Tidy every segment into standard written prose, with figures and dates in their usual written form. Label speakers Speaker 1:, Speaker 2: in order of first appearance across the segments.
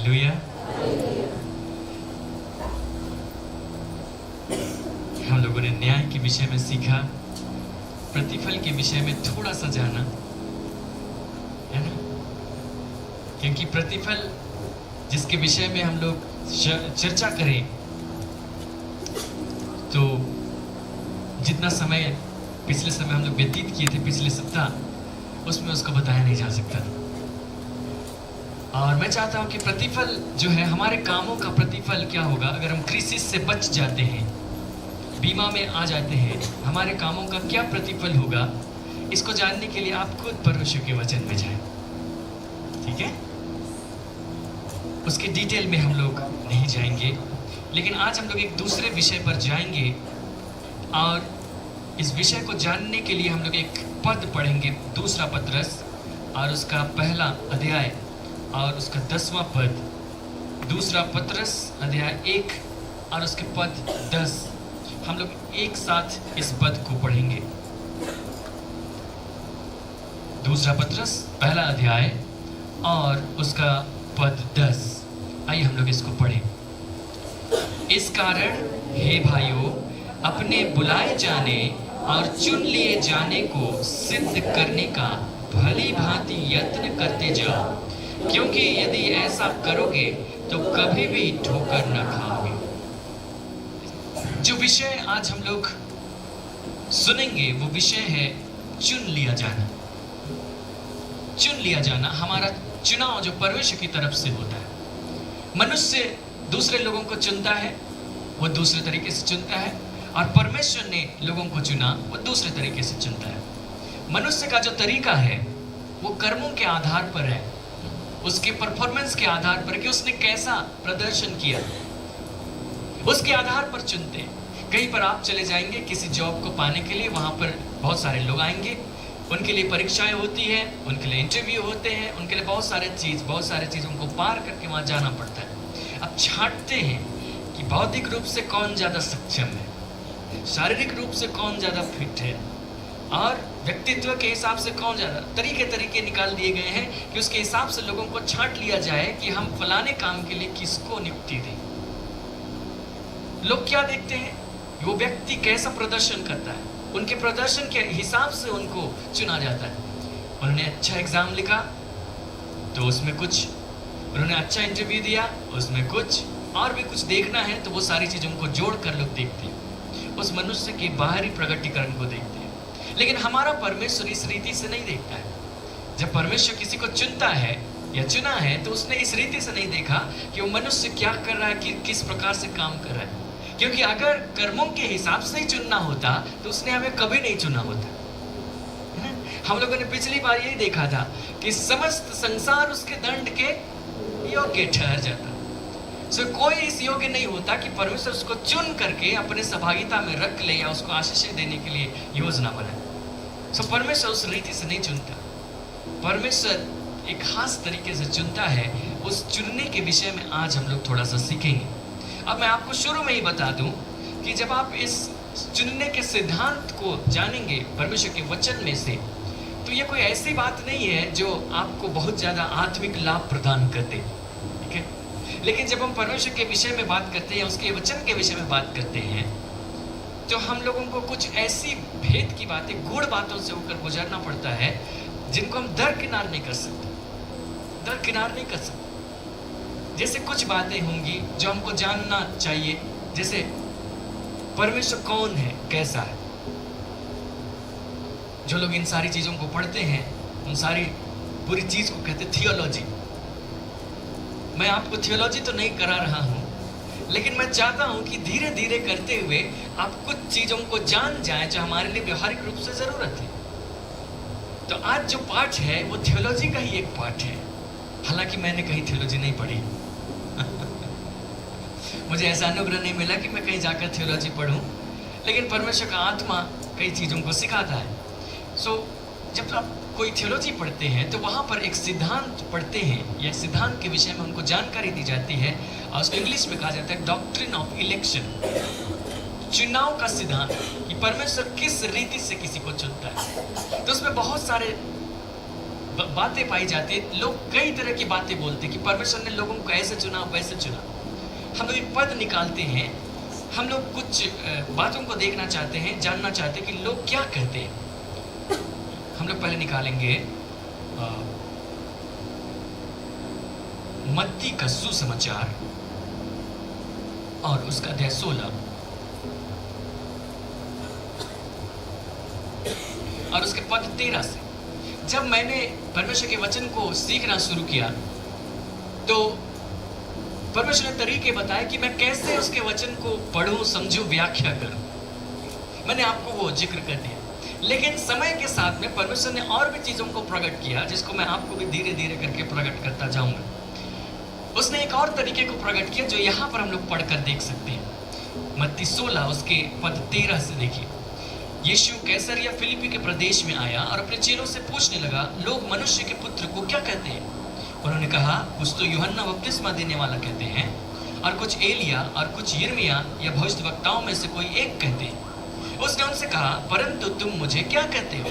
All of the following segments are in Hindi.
Speaker 1: हालेलुया। हम लोगों ने न्याय के विषय में सीखा, प्रतिफल के विषय में थोड़ा सा जाना, है ना? क्योंकि प्रतिफल जिसके विषय में हम लोग चर्चा करें तो जितना समय पिछले समय हम लोग व्यतीत किए थे पिछले सप्ताह, उसमें उसको बताया नहीं जा सकता। और मैं चाहता हूं कि प्रतिफल जो है, हमारे कामों का प्रतिफल क्या होगा अगर हम क्राइसिस से बच जाते हैं, बीमा में आ जाते हैं, हमारे कामों का क्या प्रतिफल होगा, इसको जानने के लिए आप खुद परमेश्वर के वचन में जाएं। ठीक है? उसके डिटेल में हम लोग नहीं जाएंगे, लेकिन आज हम लोग एक दूसरे विषय पर जाएंगे और इस विषय को जानने के लिए हम लोग एक पद पढ़ेंगे, दूसरा पत्रस और उसका पहला अध्याय और उसका 10वां पद। दूसरा पत्रस अध्याय 1 और उसके पद 10। हम लोग एक साथ इस पद को पढ़ेंगे। दूसरा पत्रस पहला अध्याय और उसका पद 10। आइए हम लोग इसको पढ़ें। इस कारण हे भाइयों, अपने बुलाए जाने और चुन लिए जाने को सिद्ध करने का भली भांति यत्न करते जाओ, क्योंकि यदि ऐसा करोगे तो कभी भी ठोकर न खाओगे। जो विषय आज हम लोग सुनेंगे वो विषय है चुन लिया जाना। चुन लिया जाना, हमारा चुनाव जो परमेश्वर की तरफ से होता है। मनुष्य दूसरे लोगों को चुनता है, वो दूसरे तरीके से चुनता है, और परमेश्वर ने लोगों को चुना, वो दूसरे तरीके से चुनता है। मनुष्य का जो तरीका है वो कर्मों के आधार पर है, उसके परफॉर्मेंस के आधार पर कि उसने कैसा प्रदर्शन किया, उसके आधार पर चुनते हैं। कहीं पर आप चले जाएंगे किसी जॉब को पाने के लिए, वहाँ पर बहुत सारे लोग आएंगे, उनके लिए परीक्षाएं होती है, उनके लिए इंटरव्यू होते हैं, उनके लिए बहुत सारे चीज़ उनको पार करके वहाँ जाना पड़ता है। अब छांटते हैं कि भौतिक रूप से कौन ज़्यादा सक्षम है, शारीरिक रूप से कौन ज़्यादा फिट है, और व्यक्तित्व के हिसाब से कौन ज़्यादा। तरीके निकाल दिए गए हैं कि उसके हिसाब से लोगों को छांट लिया जाए कि हम फलाने काम के लिए किसको नियुक्ति दें। लोग क्या देखते हैं, वो व्यक्ति कैसा प्रदर्शन करता है, उनके प्रदर्शन के हिसाब से उनको चुना जाता है। उन्होंने अच्छा एग्जाम लिखा तो उसमें कुछ, उन्होंने अच्छा इंटरव्यू दिया उसमें कुछ, और भी कुछ देखना है तो वो सारी चीज़ों को जोड़ कर लोग देखते हैं, उस मनुष्य के बाहरी प्रगटीकरण को देखते हैं। लेकिन हमारा परमेश्वर इस रीति से नहीं देखता है। जब परमेश्वर किसी को चुनता है या चुना है तो उसने इस रीति से नहीं देखा कि वो मनुष्य क्या कर रहा है, कि किस प्रकार से काम कर रहा है। क्योंकि अगर कर्मों के हिसाब से ही चुनना होता तो उसने हमें कभी नहीं चुना होता। हम लोगों ने पिछली बार यही देखा था कि समस्त संसार उसके दंड के योग्य ठहर जाता। सो कोई इस योग्य नहीं होता कि परमेश्वर उसको चुन करके अपने सहभागिता में रख ले या उसको आशीष देने के लिए योजना बनाए। सो परमेश्वर उस रीति से नहीं चुनता। परमेश्वर एक खास तरीके से चुनता है। उस चुनने के विषय में आज हम लोग थोड़ा सा सीखेंगे। अब मैं आपको शुरू में ही बता दूं कि जब आप इस चुनने के सिद्धांत को जानेंगे परमेश्वर के वचन में से, तो ये कोई ऐसी बात नहीं है जो आपको बहुत ज़्यादा आत्मिक लाभ प्रदान करते, ठीक है? लेकिन जब हम परमेश्वर के विषय में बात करते हैं, उसके वचन के विषय में बात करते हैं, तो हम लोगों को कुछ ऐसी भेद की बातें, गूढ़ बातों से होकर गुजरना पड़ता है जिनको हम दरकिनार नहीं कर सकते, दरकिनार नहीं कर सकते। जैसे कुछ बातें होंगी जो हमको जानना चाहिए, जैसे परमेश्वर कौन है, कैसा है। जो लोग इन सारी चीज़ों को पढ़ते हैं, उन सारी पूरी चीज़ को कहते थियोलॉजी। मैं आपको थियोलॉजी तो नहीं करा रहा हूँ, लेकिन मैं चाहता हूँ कि धीरे धीरे करते हुए आप कुछ चीज़ों को जान जाएं जो हमारे लिए व्यवहारिक रूप से ज़रूरत है। तो आज जो पाठ है वो थियोलॉजी का ही एक पाठ है। हालांकि मैंने कहीं थियोलॉजी नहीं पढ़ी मुझे ऐसा अनुग्रह नहीं मिला कि मैं कहीं जाकर थियोलॉजी पढ़ूं, लेकिन परमेश्वर का आत्मा कई चीज़ों को सिखाता है। जब आप कोई थियोलॉजी पढ़ते हैं तो वहाँ पर एक सिद्धांत पढ़ते हैं, या सिद्धांत के विषय में उनको जानकारी दी जाती है, और उसको इंग्लिश में कहा जाता है डॉक्ट्रिन ऑफ इलेक्शन, चुनाव का सिद्धांत, कि परमेश्वर किस रीति से किसी को चुनता है। तो उसमें बहुत सारे बातें पाई जाती है। लोग कई तरह की बातें बोलते हैं कि परमेश्वर ने लोगों को ऐसे चुना वैसे चुना। हम लोग एक पद निकालते हैं, हम लोग कुछ बातों को देखना चाहते हैं, जानना चाहते हैं कि लोग क्या कहते हैं। हम लोग पहले निकालेंगे मत्ती का सुसमाचार और उसका अध्याय 16 और उसके पद 13 से। जब मैंने परमेश्वर के वचन को सीखना शुरू किया तो परमेश्वर ने तरीके बताए कि मैं कैसे उसके वचन को पढूं, समझूं, व्याख्या करूं। मैंने आपको वो जिक्र कर दिया, लेकिन समय के साथ में परमेश्वर ने और भी चीजों को प्रकट किया, जिसको मैं आपको भी धीरे धीरे करके प्रकट करता जाऊंगा। उसने एक और तरीके को प्रकट किया जो यहाँ पर हम लोग पढ़कर देख सकते हैं। मत्ती 16 उसके पद 13 से देखिए। यीशु कैसरिया फिलिप्पी के प्रदेश में आया और अपने चेलों से पूछने लगा, लोग मनुष्य के पुत्र को क्या कहते हैं? उन्होंने कहा, कुछ तो यूहन्ना बपतिस्मा देने वाला कहते हैं, और कुछ एलिया, और कुछ यिर्मयाह या भविष्यद्वक्ताओं में से कोई एक कहते हैं। उसने उनसे कहा, परंतु तुम मुझे क्या कहते हो?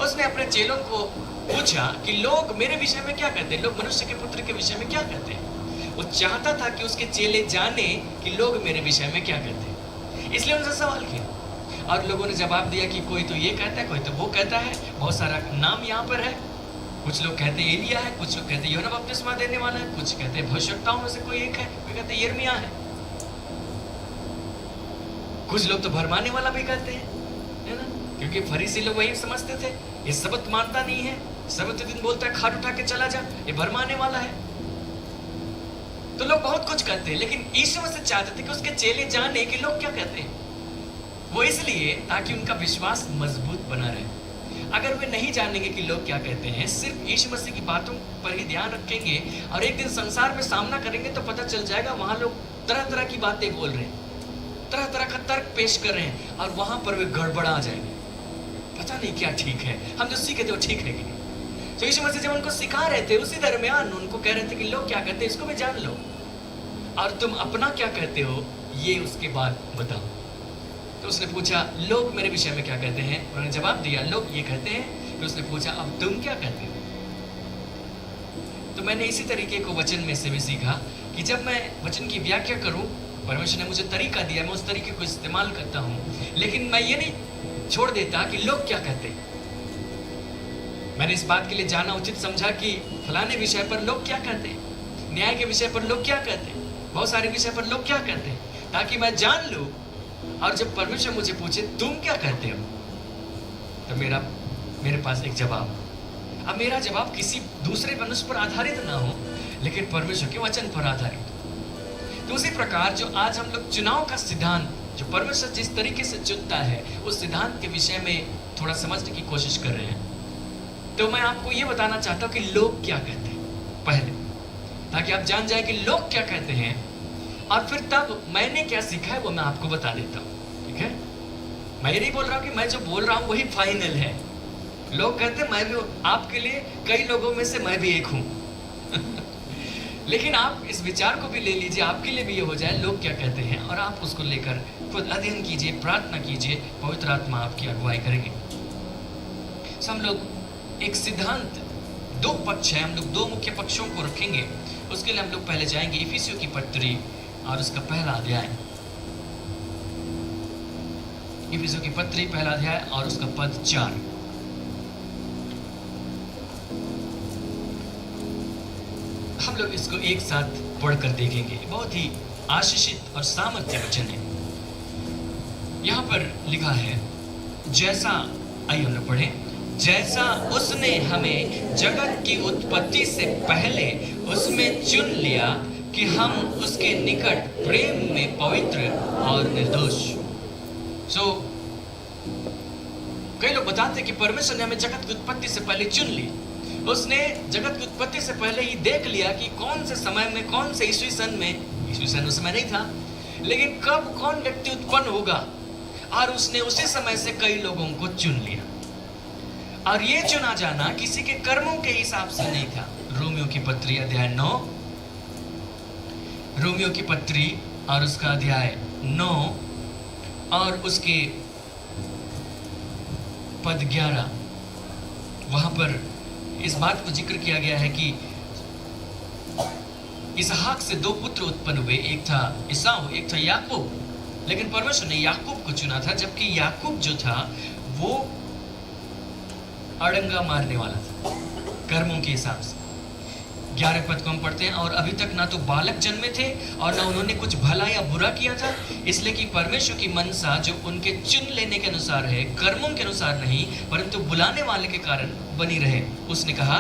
Speaker 1: उसने अपने चेलों को पूछा कि लोग मेरे विषय में क्या कहते हैं, लोग मनुष्य के पुत्र के विषय में क्या कहते हैं। वो चाहता था कि उसके चेले जाने कि लोग मेरे विषय में क्या कहते हैं, इसलिए उनसे सवाल किया। और लोगों ने जवाब दिया कि कोई तो ये कहता है, कोई तो वो कहता है, बहुत सारा नाम यहाँ पर है। कुछ लोग कहते हैं एलिया है, कुछ लोग कहते हैं यूहन्ना बपतिस्मा देने वाला है, कुछ कहते हैं भविष्यवक्ताओं में से कोई एक है, कोई कहते हैं यिर्मयाह है, कुछ लोग तो भरमाने वाला भी कहते हैं, है ना? क्योंकि फरीसी लोग वही समझते थे, ये सबत मानता नहीं है, सबत दिन बोलता है खाट उठा के चला जा, ये भरमाने वाला है। तो लोग बहुत कुछ कहते हैं, लेकिन यीशु मसीह चाहते थे कि उसके चेले जाने कि लोग क्या कहते हैं। वो इसलिए ताकि उनका विश्वास मजबूत बना रहे। अगर वे नहीं जानेंगे कि लोग क्या कहते हैं, सिर्फ यीशु मसीह की बातों पर ही ध्यान रखेंगे और एक दिन संसार में सामना करेंगे तो पता चल जाएगा वहां लोग तरह तरह की बातें बोल रहे हैं, तरह तरह का तर्क पेश कर रहे हैं, और वहां पर वे गड़बड़ा जाएंगे। पता नहीं क्या ठीक है, हम जो सीखे थे वो ठीक है कि नहीं। तो यीशु मसीह जब उनको सिखा रहे थे, उसी दरमियान उनको कह रहे थे कि लोग क्या कहते हैं इसको भी जान लो, और तुम अपना क्या कहते हो ये उसके बाद बताओ। तो उसने पूछा, लोग मेरे विषय में क्या कहते हैं? उन्होंने जवाब दिया, लोग ये कहते हैं। तो उसने पूछा, अब तुम क्या कहते हो? तो मैंने इसी तरीके को वचन में से भी सीखा कि जब मैं वचन की व्याख्या करूं, परमेश्वर ने मुझे तरीका दिया, मैं उस तरीके को इस्तेमाल करता हूं, लेकिन मैं ये नहीं छोड़ देता कि लोग क्या कहते हैं। मैंने इस बात के लिए जाना उचित समझा कि फलाने विषय पर लोग क्या कहते हैं, न्याय के विषय पर लोग क्या कहते हैं, बहुत सारे विषय पर लोग क्या कहते हैं, ताकि मैं जान लूं। और जब परमेश्वर मुझे पूछे तुम क्या कहते हो, तो मेरे पास एक जवाब। अब मेरा जवाब किसी दूसरे मनुष्य पर आधारित ना हो, लेकिन परमेश्वर के वचन पर आधारित। तो उसी प्रकार जो आज हम लोग चुनाव का सिद्धांत, जो परमेश्वर जिस तरीके से चुनता है, उस सिद्धांत के विषय में थोड़ा समझने की कोशिश कर रहे हैं। तो मैं आपको ये बताना चाहता हूँ कि लोग क्या कहते हैं पहले, ताकि आप जान जाए कि लोग क्या कहते हैं, और फिर तब मैंने क्या सीखा है वो मैं आपको बता देता हूँ। ठीक है, मैं ये नहीं बोल रहा हूँ कि मैं जो बोल रहा हूँ वही फाइनल है। लोग कहते हैं, मैं भी आपके लिए कई लोगों में से मैं भी एक हूँ लेकिन आप इस विचार को भी ले लीजिए, आपके लिए भी ये हो जाए लोग क्या कहते हैं, और आप उसको लेकर खुद अध्ययन कीजिए, प्रार्थना कीजिए, पवित्र आत्मा आपकी अगुवाई करेंगे। हम लोग एक सिद्धांत, दो पक्ष है, हम लोग दो मुख्य पक्षों को रखेंगे। उसके लिए हम लोग पहले जाएंगे इफिसियों की पत्री और उसका पहला अध्याय। इफिसियों की पत्री पहला अध्याय और उसका पद 4। हम लोग इसको एक साथ पढ़कर देखेंगे। बहुत ही आशीषित और सामर्थ्य वचन है। यहाँ पर लिखा है, जैसा, आइए हम लोग पढ़ें, जैसा उसने हमें जगत की उत्पत्ति से पहले उसमें चुन लिया कि हम उसके निकट प्रेम में पवित्र और निर्दोष। कई लोग बताते हैं कि परमेश्वर ने हमें जगत की उत्पत्ति से पहले चुन ली। उसने जगत की उत्पत्ति से पहले ही देख लिया कि कौन से समय में, कौन से ईस्वी सन में, ईस्वी सन उस समय नहीं था, लेकिन कब कौन व्यक्ति उत्पन्न होगा, और उसने उसी समय से कई लोगों को चुन लिया। और ये चुना जाना किसी के कर्मों के हिसाब से नहीं था। रोमियो की पत्री अध्याय 9, रोमियो की पत्री और उसका अध्याय 9 और उसके पद 11, वहां पर इस बात को जिक्र किया गया है कि इसहाक से 2 पुत्र उत्पन्न हुए, एक था ईसाऊ, एक था याकूब। लेकिन परमेश्वर ने याकूब को चुना था, जबकि याकूब जो था वो अड़ंगा मारने वाला था कर्मों के हिसाब से। 11 पद को हम पढ़ते हैं, और अभी तक ना तो बालक जन्मे थे और ना उन्होंने कुछ भला या बुरा किया था, इसलिए कि परमेश्वर की मनसा जो उनके चुन लेने के अनुसार है, कर्मों के अनुसार नहीं, परंतु बुलाने वाले के कारण बनी रहे। उसने कहा,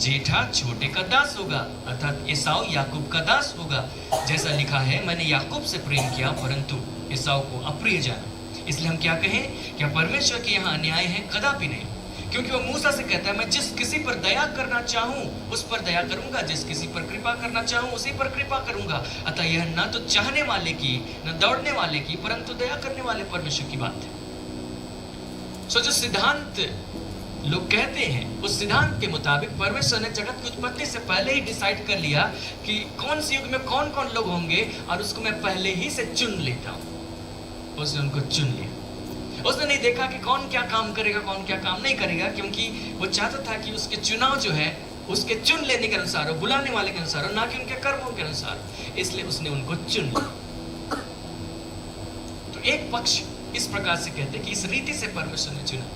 Speaker 1: जेठा छोटे का दास होगा, अर्थात एसाव याकूब का दास होगा। जैसा लिखा है, मैंने याकूब से प्रेम किया परंतु एसाव को अप्रिय जाना। इसलिए हम क्या कहें, क्या परमेश्वर के यहाँ अन्याय है? कदापि नहीं, क्योंकि वो मूसा से कहता है, मैं जिस किसी पर दया करना चाहूं उस पर दया करूंगा, जिस किसी पर कृपा करना चाहूं उसी पर कृपा करूंगा। अतः यह न तो चाहने वाले की, न दौड़ने वाले की, परंतु दया करने वाले परमेश्वर की बात है। सो जो सिद्धांत लोग कहते हैं, उस सिद्धांत के मुताबिक परमेश्वर ने जगत की उत्पत्ति से पहले ही डिसाइड कर लिया कि कौन से युग में कौन कौन लोग होंगे, और उसको मैं पहले ही से चुन लेता हूं। उसने उनको चुन लिया। उसने नहीं देखा कि कौन क्या काम करेगा, कौन क्या काम नहीं करेगा, क्योंकि वो चाहता था कि उसके चुनाव जो है उसके चुन लेने के अनुसार हो, बुलाने वाले के अनुसार हो, ना कि उनके कर्मों के अनुसार। इसलिए उसने उनको चुन लिया। तो एक पक्ष इस प्रकार से कहते हैं कि इस रीति से परमेश्वर ने चुना,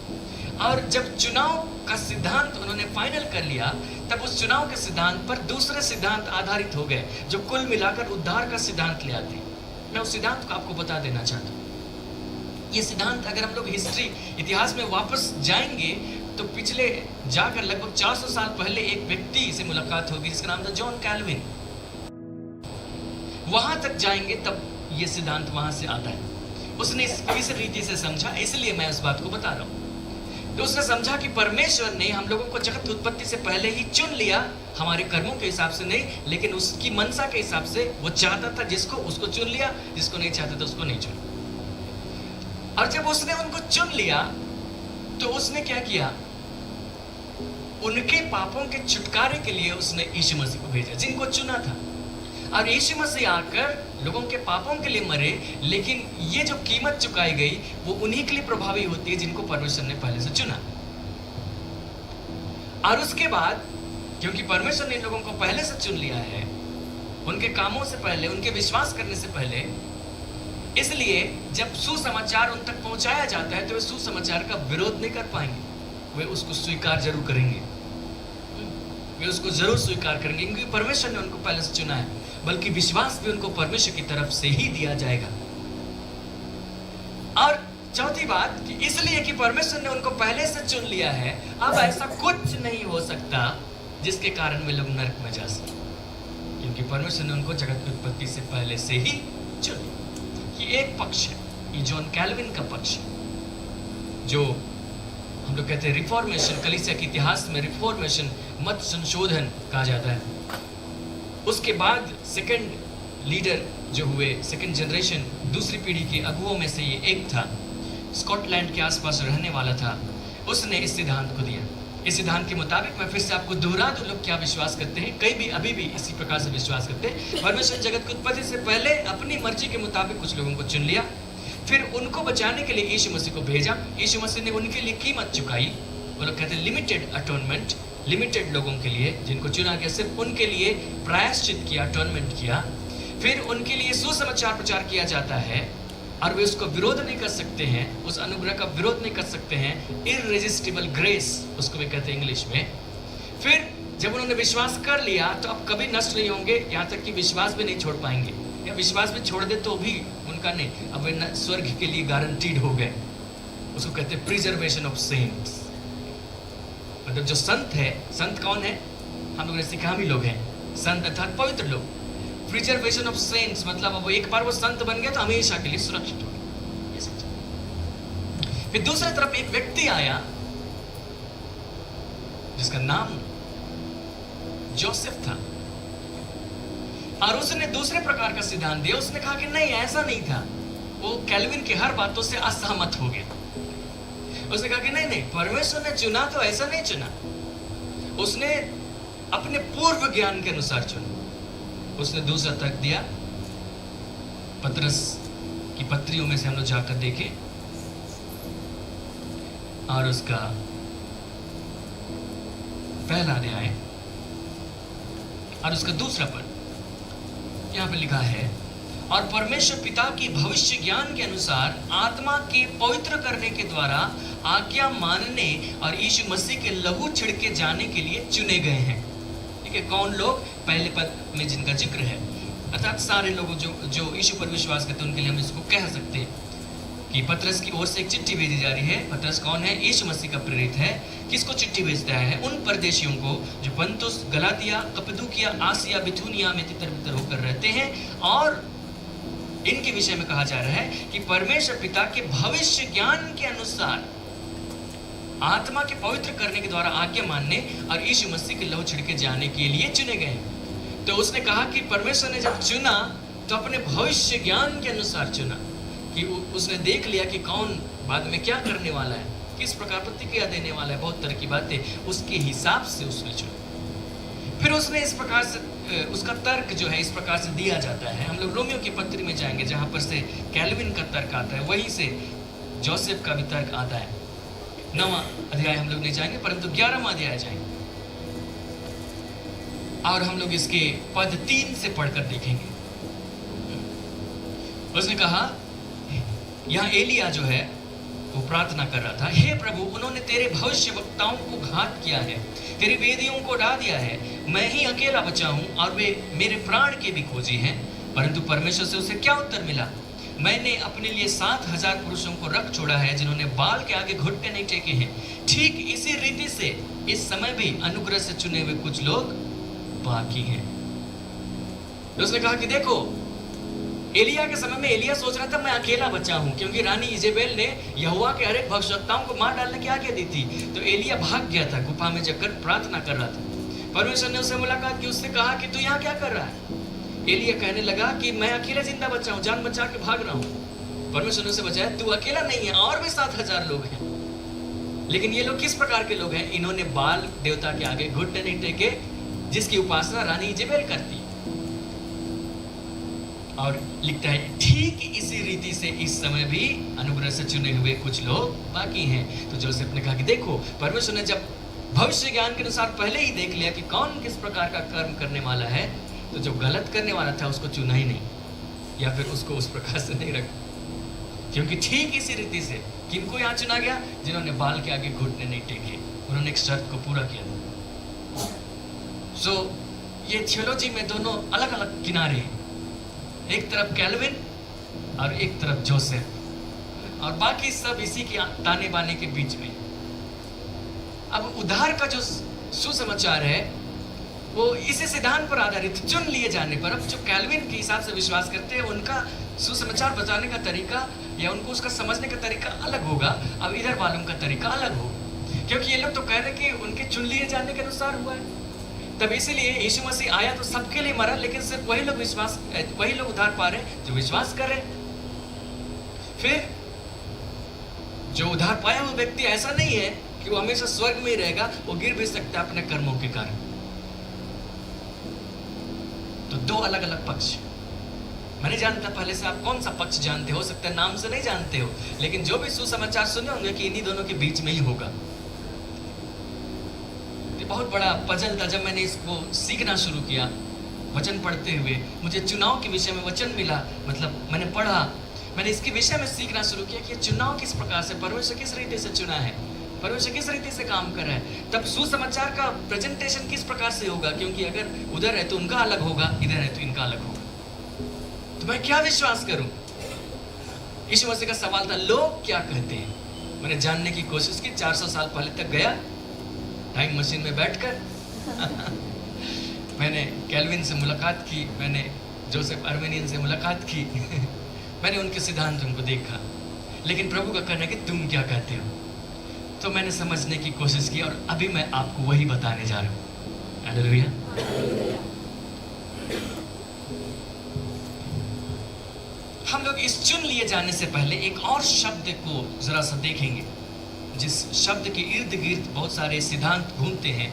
Speaker 1: और जब चुनाव का सिद्धांत उन्होंने फाइनल कर लिया, तब उस चुनाव के सिद्धांत पर दूसरे सिद्धांत आधारित हो गए, जो कुल मिलाकर उद्धार का सिद्धांत ले आते। मैं उस सिद्धांत को आपको बता देना चाहता हूँ। ये सिद्धांत अगर हम लोग हिस्ट्री, इतिहास में वापस जाएंगे, तो पिछले जाकर लगभग 400 साल पहले एक व्यक्ति से मुलाकात होगी जिसका नाम था जॉन कैल्विन। वहां तक जाएंगे तब ये सिद्धांत वहां से आता है। उसने इसको इस रीति से समझा, इसलिए मैं उस बात को बता रहा हूँ। तो उसने समझा कि परमेश्वर ने हम लोगों को जगत की उत्पत्ति से पहले ही चुन लिया, हमारे कर्मों के हिसाब से नहीं, लेकिन उसकी मनसा के हिसाब से। वो चाहता था जिसको, उसको चुन लिया, जिसको नहीं चाहता था उसको नहीं चुना। और जब उसने उनको चुन लिया तो उसने क्या किया, उनके पापों के छुटकारे के लिए उसने यीशु मसीह को भेजा, जिनको चुना था। और यीशु मसीह आकर लोगों के पापों के लिए मरे, लेकिन ये जो कीमत चुकाई गई वो उन्हीं के लिए प्रभावी होती है जिनको परमेश्वर ने पहले से चुना। और उसके बाद क्योंकि परमेश्वर ने इन लोगों को पहले से चुन लिया है, उनके कामों से पहले, उनके विश्वास करने से पहले, इसलिए जब सुसमाचार उन तक पहुंचाया जाता है तो वे सुसमाचार का विरोध नहीं कर पाएंगे, वे उसको स्वीकार जरूर करेंगे, वे उसको जरूर स्वीकार करेंगे, क्योंकि परमेश्वर ने उनको पहले से चुना है। बल्कि विश्वास भी उनको परमेश्वर की तरफ से ही दिया जाएगा। और चौथी बात कि इसलिए कि परमेश्वर ने उनको पहले से चुन लिया है, अब ऐसा कुछ नहीं हो सकता जिसके कारण वे लोग नरक में जा सके, क्योंकि परमेश्वर ने उनको जगत की उत्पत्ति से पहले से ही चुन लिया। ये एक पक्ष है, ये जॉन कैल्विन का पक्ष है, जो हम लोग कहते हैं रिफॉर्मेशन, कलीसिया के इतिहास में रिफॉर्मेशन, मत संशोधन कहा जाता है। उसके बाद सेकंड लीडर जो हुए, सेकंड जनरेशन, दूसरी पीढ़ी के अगुओं में से ये एक था, स्कॉटलैंड के आसपास रहने वाला था। उसने इस सिद्धांत को दिया। इस सिद्धांत के मुताबिक मैं फिर से आपको दोहरा दूं, लोग क्या विश्वास करते हैं, कई भी अभी भी इसी प्रकार से विश्वास करते हैं। परमेश्वर जगत की उत्पत्ति से पहले अपनी मर्जी के मुताबिक कुछ लोगों को चुन लिया, फिर उनको बचाने के लिए यीशु मसीह को भेजा। यीशु मसीह ने उनके लिए कीमत चुकाई। वो लोग कहते हैं लिमिटेड अटोनमेंट, लिमिटेड लोगों के लिए जिनको चुना गया, सिर्फ उनके लिए प्रायश्चित किया, अटोनमेंट किया। फिर उनके लिए सुसमाचार प्रचार किया जाता है और वे उसको विरोध नहीं कर सकते हैं, उस अनुग्रह का विरोध नहीं कर सकते हैं। इररेजिस्टिबल ग्रेस उसको भी कहते हैं इंग्लिश में। फिर जब उन्होंने विश्वास कर लिया तो अब कभी नष्ट नहीं होंगे, यहाँ तक कि विश्वास भी नहीं छोड़ पाएंगे, या विश्वास भी छोड़ दे तो भी उनका नहीं, अब वे स्वर्ग के लिए गारंटीड हो गए। उसको कहते हैं प्रिजर्वेशन ऑफ सेंट्स। मतलब जो संत है, संत कौन है, हम लोग ने सीखा, हम ही लोग हैं संत, अर्थात पवित्र लोग। प्रिजर्वेशन ऑफ सेंट्स मतलब अब एक बार वो संत बन गया तो हमेशा के लिए सुरक्षित हो गया। फिर दूसरी तरफ एक व्यक्ति आया जिसका नाम जोसेफ था, और उसने दूसरे प्रकार का सिद्धांत दिया। उसने कहा कि नहीं, ऐसा नहीं था। वो कैल्विन की हर बातों से असहमत हो गया। उसने कहा कि नहीं नहीं, परमेश्वर ने चुना तो ऐसा नहीं चुना, उसने अपने पूर्व ज्ञान के अनुसार चुना। उसने दूसरा तर्क दिया। पतरस की पत्रियों में से हम लोग जाकर देखें और उसका पहला अध्याय और उसका दूसरा पद, यहाँ पे लिखा है, और परमेश्वर पिता की भविष्य ज्ञान के अनुसार आत्मा के पवित्र करने के द्वारा आज्ञा मानने और यीशु मसीह के लहू छिड़के जाने के लिए चुने गए हैं। ठीक है, कौन लोग? पहले पद में जिनका जिक्र है, अर्थात सारे लोग जो यीशु पर विश्वास करते हैं, उनके लिए हम इसको कह सकते हैं कि पतरस की ओर से एक चिट्ठी भेजी जा रही है। पतरस कौन है? यीशु मसीह का प्रेरित है। किसको चिट्ठी भेजता है? उन परदेशियों को जो पंतुस, गलातिया, कप्पदूकिया, आसिया, बिथुनिया में तितर बितर होकर रहते हैं, और इनके विषय में कहा जा रहा है कि परमेश्वर पिता के भविष्य ज्ञान के अनुसार आत्मा के पवित्र करने के द्वारा आज्ञा मानने और यीशु मसीह के लहू छिड़के जाने के लिए चुने गए। तो उसने कहा कि परमेश्वर ने जब चुना तो अपने भविष्य ज्ञान के अनुसार चुना, कि उसने देख लिया कि कौन बाद में क्या करने वाला है, किस प्रकार प्रतिक्रिया देने वाला है, बहुत तरह की बातें, उसके हिसाब से उसने चुना। फिर उसने इस प्रकार से उसका तर्क जो है इस प्रकार से दिया जाता है। हम लोग रोमियो की पत्री में जाएंगे जहां पर से कैल्विन का तर्क आता है, वहीं से जोसेफ का भी तर्क आता है। 9वां अध्याय हम लोग नहीं जाएंगे, परंतु 11वां अध्याय जाएंगे और हम लोग इसके पद 3 से पढ़कर देखेंगे। उसने कहा, यहाँ एलिया जो है वो प्रार्थना कर रहा था, हे प्रभु, उन्होंने तेरे भविष्यवक्ताओं को घात किया है, तेरी वेदियों को ढा दिया है, मैं ही अकेला बचा हूं और वे मेरे प्राण के भी खोजी हैं। परंतु परमेश्वर से उसे क्या उत्तर मिला? मैंने अपने लिए 7,000 पुरुषों को रख छोड़ा है, जिन्होंने बाल के आगे घुटने नहीं टेके हैं। ठीक इसी रीति से इस समय भी अनुग्रह से चुने हुए कुछ लोग बाकी हैं। उसने कहा कि देखो, एलिया के समय में एलिया सोच रहा था मैं अकेला बचा हूं, क्योंकि रानी इजेबेल ने यहोवा के हर एक भविष्यवक्ताओं को मार डालने की आज्ञा दी थी। तो एलिया भाग गया था, गुफा में जाकर प्रार्थना कर रहा था। परमेश्वर ने उससे मुलाकात की, उससे कहा कि तू यहाँ क्या कर रहा है? एलिया कहने लगा कि मैं अकेला जिंदा बचा हूँ, जान बचा के भाग रहा हूँ। परमेश्वर ने उसे बचाया, तू अकेला नहीं है, और भी 7,000 लोग हैं। लेकिन ये लोग किस प्रकार के लोग हैं? इन्होंने बाल देवता के आगे घुटने नहीं टेके, जिसकी उपासना रानी इजेबेल करती। और लिखता है, ठीक इसी रीति से इस समय भी अनुग्रह से चुने हुए कुछ लोग बाकी हैं। तो जोसेफ ने कहा कि देखो, परमेश्वर ने जब भविष्य ज्ञान के अनुसार पहले ही देख लिया कि कौन किस प्रकार का कर्म करने वाला है, तो जो गलत करने वाला था उसको चुना ही नहीं, या फिर उसको उस प्रकार से नहीं रखा। क्योंकि ठीक इसी रीति से किनको यहाँ चुना गया? जिन्होंने बाल के आगे घुटने नहीं टेके, उन्होंने एक शर्त को पूरा किया था। सो ये थियोलॉजी में दोनों अलग अलग किनारे हैं, एक तरफ कैल्विन और एक तरफ जोसेफ, और बाकी सब इसी के ताने बाने के बीच में। अब उद्धार का जो सुसमाचार है वो इसी सिद्धांत पर आधारित, चुन लिए जाने पर। अब जो कैल्विन के हिसाब से विश्वास करते हैं, उनका सुसमाचार बताने का तरीका या उनको उसका समझने का तरीका अलग होगा, अब इधर वालों का तरीका अलग होगा, क्योंकि ये लोग तो कह रहे हैं कि उनके चुन लिए जाने के अनुसार हुआ है। तब इसीलिए यीशु मसीह आया तो सबके लिए मरा, लेकिन सिर्फ वही लोग उद्धार पा रहे हैं जो विश्वास कर रहे हैं। फिर जो उद्धार पाया हुआ व्यक्ति ऐसा नहीं है कि वो हमेशा स्वर्ग में ही रहेगा, वो गिर भी सकता है अपने कर्मों के कारण। तो दो अलग अलग पक्ष। मैं नहीं जानता पहले से आप कौन सा पक्ष जानते हो, सकता है नाम से नहीं जानते हो, लेकिन जो भी सुसमाचार सुने होंगे कि इन्हीं दोनों के बीच में ही होगा। बहुत बड़ा पजल था जब मैंने इसको सीखना शुरू किया। वचन पढ़ते हुए मुझे चुनाव के विषय में वचन मिला, मतलब मैंने पढ़ा, मैंने इसके विषय में सीखना शुरू किया कि चुनाव किस प्रकार से, परमेश्वर किस रीति से चुना है, परमेश्वर किस रीति से काम कर रहा है। तब सुसमाचार का प्रेजेंटेशन किस प्रकार से होगा, क्योंकि अगर उधर है तो उनका अलग होगा, इधर है तो इनका अलग होगा। तो मैं क्या विश्वास करूं? यीशु मसीह का सवाल था, लोग क्या कहते हैं। मैंने जानने की कोशिश की, 400 साल पहले तक गया टाइम मशीन में बैठकर मैंने कैल्विन से मुलाकात की, मैंने जोसेफ आर्मेनियन से मुलाकात की मैंने उनके सिद्धांतों को देखा, लेकिन प्रभु का कहना है कि तुम क्या कहते हो। तो मैंने समझने की कोशिश की और अभी मैं आपको वही बताने जा रहा हूँ। हालेलुया। हम लोग इस चुन लिए जाने से पहले एक और शब्द को जरा सा देखेंगे, जिस शब्द के इर्द गिर्द बहुत सारे सिद्धांत घूमते हैं।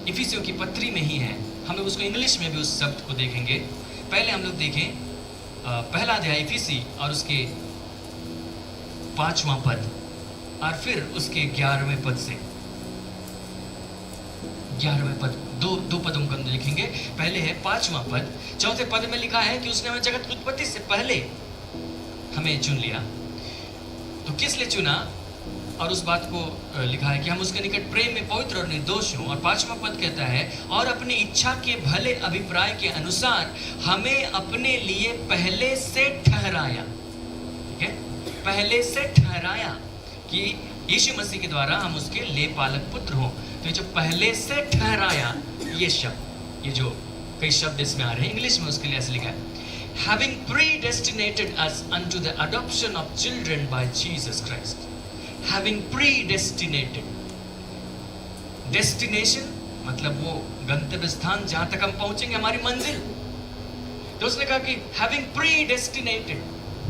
Speaker 1: इफिसियों की पत्री में ही है, हम लोग उसको इंग्लिश में भी उस शब्द को देखेंगे। पहले हम लोग देखें पहला अध्याय इफिसी और उसके 5वां पद, और फिर उसके 11वें पद से 11वें पद, दो पदों को हम लिखेंगे। पहले है 5वां पद। चौथे पद में लिखा है कि उसने हमें जगत की उत्पत्ति से पहले हमें चुन लिया। तो किस लिए चुना? और उस बात को लिखा है कि हम उसके निकट प्रेम में पवित्र और निर्दोष हों। और 5वां पद कहता है और अपनी इच्छा के भले अभिप्राय के अनुसार हमें अपने लिए पहले से ठहराया। ठीक है, पहले से ठहराया कि यीशु मसीह के द्वारा हम उसके ले पालक पुत्र हों। तो ये जो पहले से ठहराया, ये शब्द, ये जो कई शब्द इसमें आ रहे हैं, इंग्लिश में उसके लिए ऐसे लिखा है, having predestinated us unto the adoption of children by Jesus Christ. Having predestinated, destination मतलब वो गंतव्य स्थान जहां तक हम पहुंचेंगे, हमारी मंजिल। तो उसने कहा कि having predestinated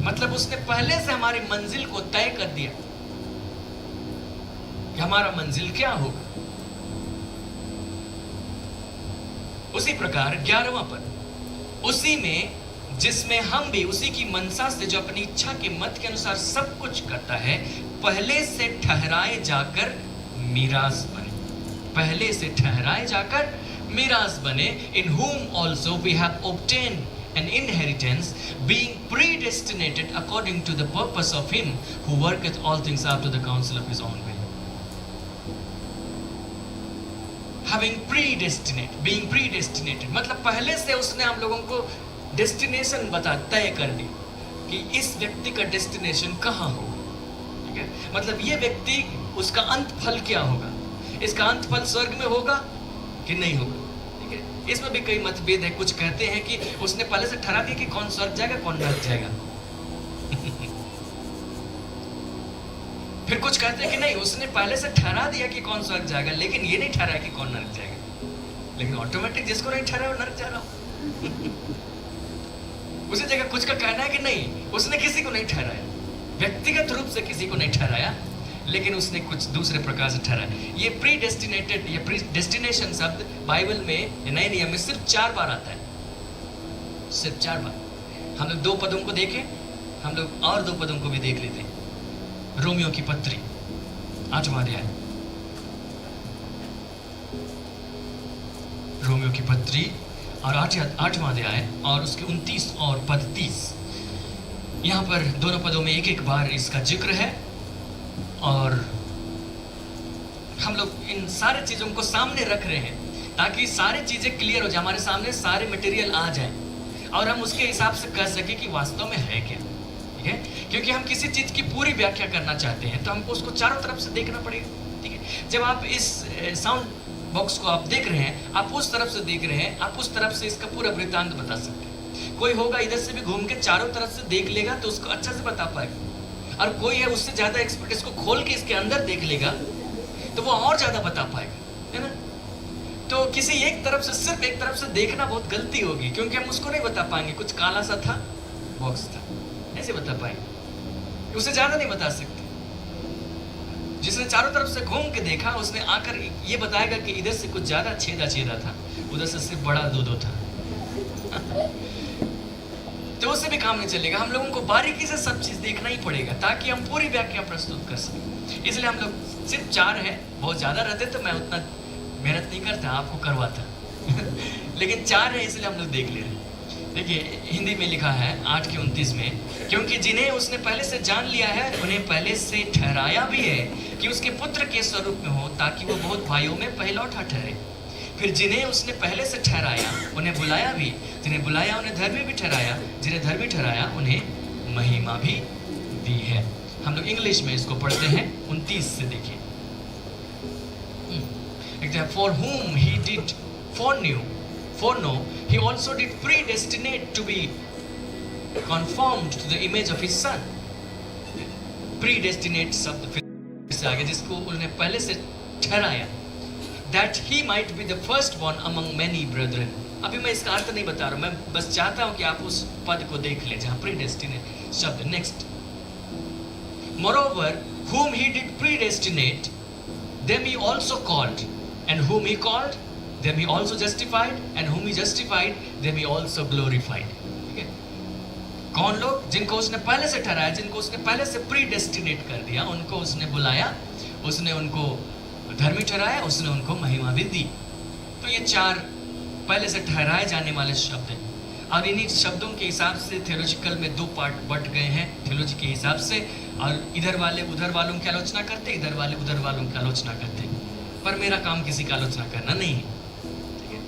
Speaker 1: मतलब उसने पहले से हमारी मंजिल को तय कर दिया कि हमारा मंजिल क्या होगा। उसी प्रकार 11वां पद, उसी में जिसमें हम भी उसी की मनसा से जो अपनी इच्छा के मत के अनुसार सब कुछ करता है, पहले से ठहराए जाकर मीरास बने। पहले से ठहराए जाकर मीरास बने। इन whom also we have obtained an inheritance, being predestinated according to the purpose of him who worketh all things after the counsel of his own will. Having predestinated, being predestinated मतलब पहले से उसने हम लोगों को डेस्टिनेशन तय कर दी कि इस व्यक्ति का डेस्टिनेशन कहाँ होगा। ठीक है, मतलब ये व्यक्ति, उसका अंत फल क्या होगा, इसका अंत फल स्वर्ग में होगा कि नहीं होगा। ठीक है, इसमें भी कई मतभेद है। कुछ कहते हैं कि उसने पहले से ठहरा दिया कि कौन स्वर्ग जाएगा कौन नरक जाएगा। फिर कुछ कहते हैं कि नहीं, उसने पहले से ठहरा दिया कि कौन स्वर्ग जाएगा, लेकिन ये नहीं ठहराया कि कौन नरक जाएगा। लेकिन ऑटोमेटिक जिसको नहीं ठहरा वो नरक जा रहा हो। उसी जगह कुछ का कहना है कि नहीं, उसने किसी को नहीं ठहराया, व्यक्तिगत रूप से किसी को नहीं ठहराया, लेकिन उसने कुछ दूसरे प्रकार से ठहराया। ये प्री डेस्टिनेटेड या प्री डेस्टिनेशन शब्द बाइबल में, नए नियम में सिर्फ 4 बार आता है, सिर्फ 4 बार। हम लोग 2 पदों को देखें, हम लोग और 2 पदों को भी देख लेते हैं। रोमियो की पत्री 8वां अध्याय, रोमियो की पत्री और 8वां अध्याय और उसके 29 और पद 30। यहाँ पर दोनों पदों में एक बार इसका जिक्र है। और हम लोग इन सारे चीज़ों को सामने रख रहे हैं ताकि सारी चीज़ें क्लियर हो जाए, हमारे सामने सारे मटेरियल आ जाए और हम उसके हिसाब से कह सकें कि वास्तव में है क्या। ठीक है, क्योंकि हम किसी चीज़ की पूरी व्याख्या करना चाहते हैं तो हमको उसको चारों तरफ से देखना पड़ेगा। ठीक है, जब आप इस साउंड बॉक्स को आप देख रहे हैं, आप उस तरफ से देख रहे हैं, आप उस तरफ से इसका पूरा वृत्तांत बता सकते हैं। कोई होगा इधर से भी घूम के चारों तरफ से देख लेगा तो उसको अच्छा से बता पाएगा, और कोई है उससे ज़्यादा एक्सपर्ट, इसको खोल के इसके अंदर देख लेगा तो वो और ज़्यादा बता पाएगा, है ना। तो किसी एक तरफ से, सिर्फ एक तरफ से देखना बहुत गलती होगी, क्योंकि हम उसको नहीं बता पाएंगे। कुछ काला सा था, बॉक्स था, ऐसे बता पाएंगे, उससे ज़्यादा नहीं बता सकते। जिसने चारों तरफ से घूम के देखा उसने आकर ये बताएगा कि इधर से कुछ ज़्यादा छेदा था, उधर से सिर्फ बड़ा दो था। तो उससे भी काम नहीं चलेगा। हम लोगों को बारीकी से सब चीज़ देखना ही पड़ेगा ताकि हम पूरी व्याख्या प्रस्तुत कर सकें। इसलिए हम लोग सिर्फ 4 है, बहुत ज़्यादा रहते तो मैं उतना मेहनत नहीं करता, आपको करवाता। लेकिन 4 है इसलिए हम लोग देख ले रहे हैं। देखिए हिंदी में लिखा है 8:29 में, क्योंकि जिन्हें उसने पहले से जान लिया है उन्हें पहले से ठहराया भी है कि उसके पुत्र के स्वरूप में हो, ताकि वो बहुत भाइयों में पहलौठा ठहरे। फिर जिन्हें उसने पहले से ठहराया उन्हें बुलाया भी, जिन्हें बुलाया उन्हें धर्मी भी ठहराया, जिन्हें धर्मी ठहराया उन्हें महिमा भी दी है। हम लोग इंग्लिश में इसको पढ़ते हैं। 29 से देखिए, For whom he did foreknow, he also did predestinate to be conformed to the image of his son. Predestinate शब्द फिर से आगे, जिसको उन्होंने पहले से ठहराया, that he might be the firstborn among many brethren. अभी मैं इसका अर्थ नहीं बता रहा हूँ, मैं बस चाहता हूँ कि आप उस पद को देख लें जहाँ predestinate शब्द। Next, moreover whom he did predestinate, them he also called, and whom he called, them he also justified, and whom he justified, them he also glorified. ठीक है, कौन लोग? जिनको उसने पहले से ठहराया, जिनको उसने पहले से प्रीडेस्टिनेट कर दिया, उनको उसने बुलाया, उसने उनको धर्मी ठहराया, उसने उनको महिमा भी दी। तो ये 4 पहले से ठहराए जाने वाले शब्द हैं और इन्हीं शब्दों के हिसाब से थियोलॉजिकल में 2 पार्ट बट गए हैं थियोलॉजी के हिसाब से। और इधर वाले उधर वालों की आलोचना करते, इधर वाले उधर वालों की आलोचना करते, पर मेरा काम किसी का आलोचना करना नहीं है, ठीक है।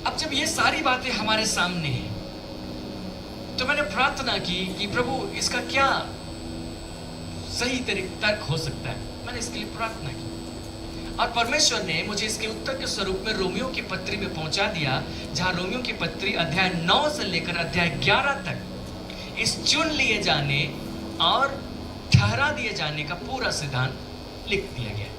Speaker 1: अब जब ये सारी बातें हमारे सामने हैं तो मैंने प्रार्थना की कि प्रभु इसका क्या सही तर्क हो सकता है। मैंने इसके लिए प्रार्थना की और परमेश्वर ने मुझे इसके उत्तर के स्वरूप में रोमियो की पत्री में पहुंचा दिया, जहां रोमियो की पत्री अध्याय 9 से लेकर अध्याय 11 तक इस चुन लिए जाने और ठहरा दिए जाने का पूरा सिद्धांत लिख दिया गया।